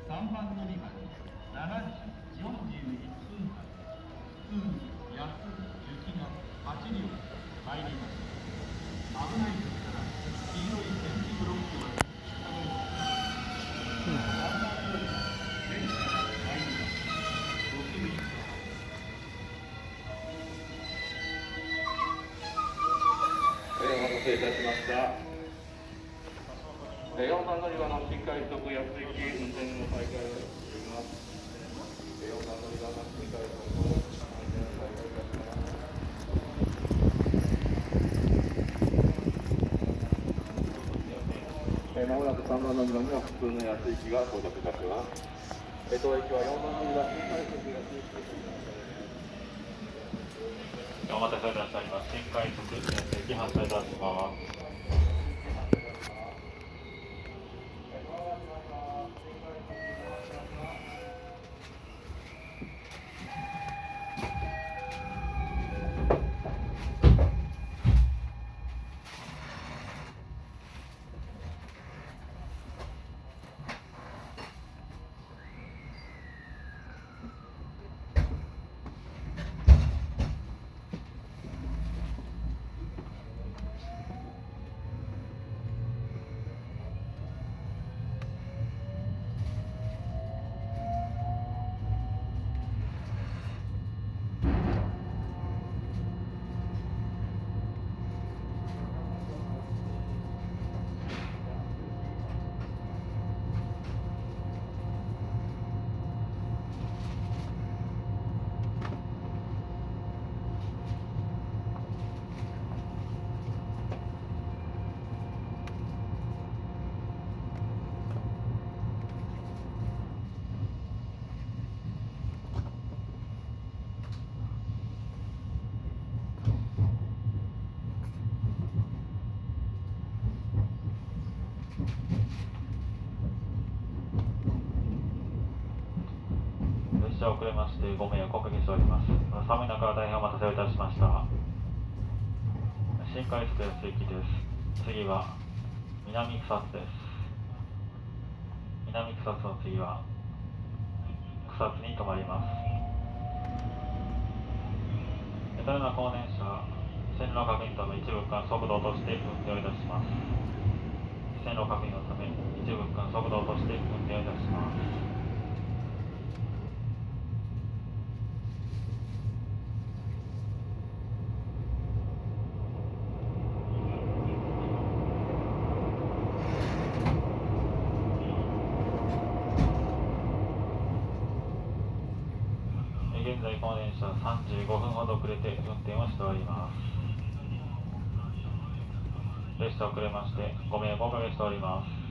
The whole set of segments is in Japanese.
3番乗り場に7時41分発普通安行きの8両参ります。危ないですから黄色い点字ブロックまで下の3番乗り場電車が参ります。ご注意ください。お待たせいたしました。4番乗り場の新快速安行き運転の再開をしています。4番乗り場の新快速を安全再開いたします。まもなく3番乗り場には普通の安行きが到着いたします。当駅は4番乗り場新快速安行きです。お待たせいたしております。新快速安行き発車いたします。列車遅れましてご迷惑をおかけしております。寒い中大変お待たせをいたしました。新快速安行きです。次は南草津です。南草津の次は草津に停まります。ただいまこの電車、線路確認のため一部区間速度を落として運転をいたします。線路確認のため一部区間速度を落として運転をいたします。現在この電車35分ほど遅れて運転をしております。列車遅れましてご迷惑をおかけしております。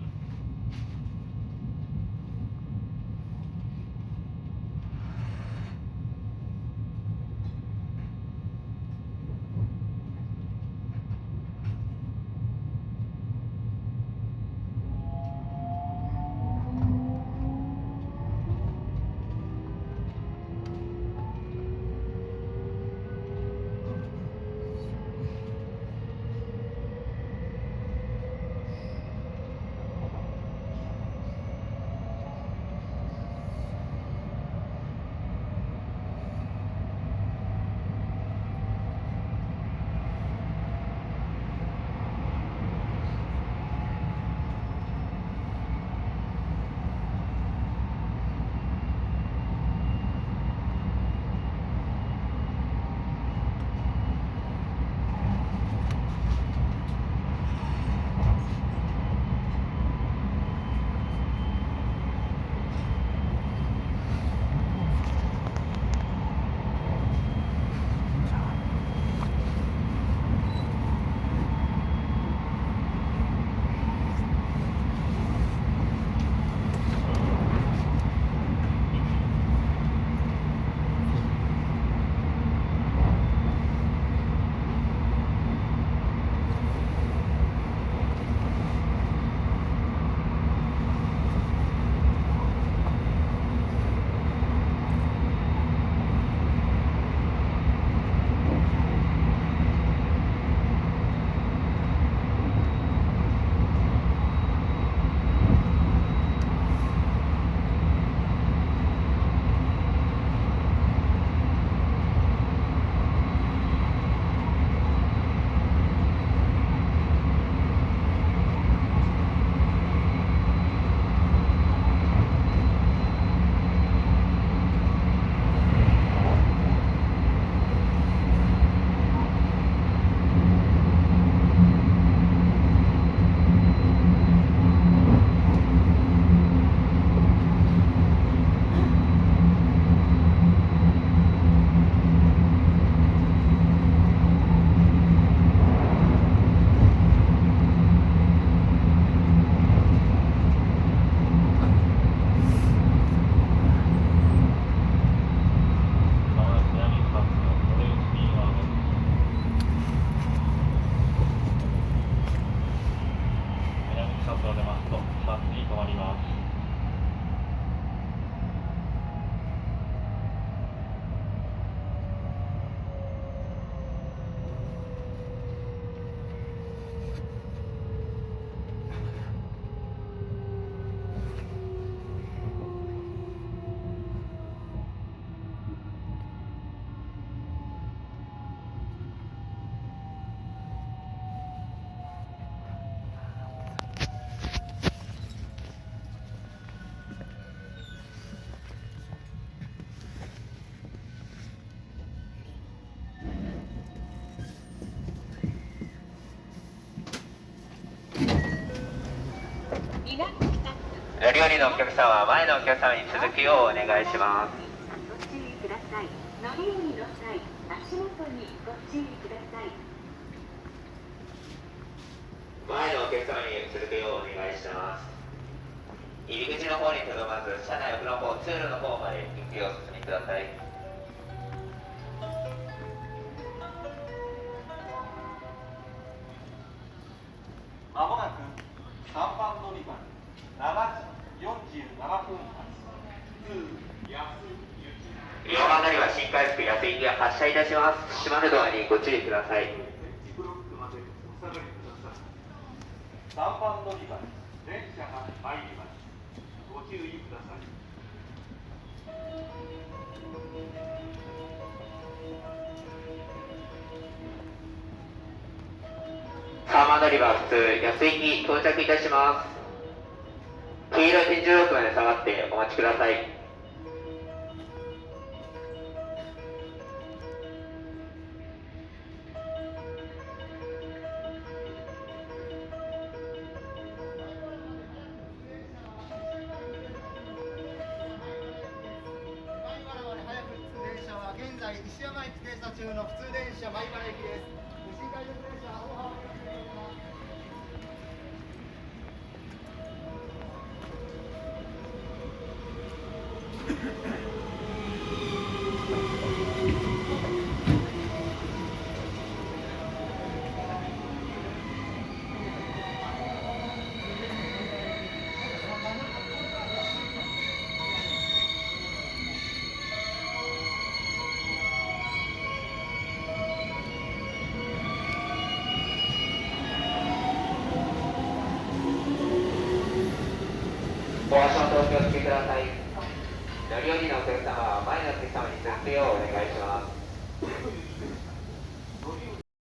が乗り降りのお客様は前のお客様に続くようお願いします。ご注意ください。乗り降りの際、足元にご注意ください。前のお客様に続くようお願いします。入り口の方にとどまず、車内奥の方、通路の方まで行くようお進みください。まもなく3番乗り場7時47分発通安行き4番乗り場新快速安行きが発車いたします。閉まるドアにご注意ください。ブロックまでお下がりください。3番乗り場電車が参ります。ご注意ください。3番乗り場普通安行き到着いたします。黄色い天井ロープまで下がってお待ちください。電車は現在石山駅停車中の普通電車米原駅です。新快速電車大幅に遅れております。ご足元お気をつけください。乗り降りのお客様は前のお客様に続くようお願いします。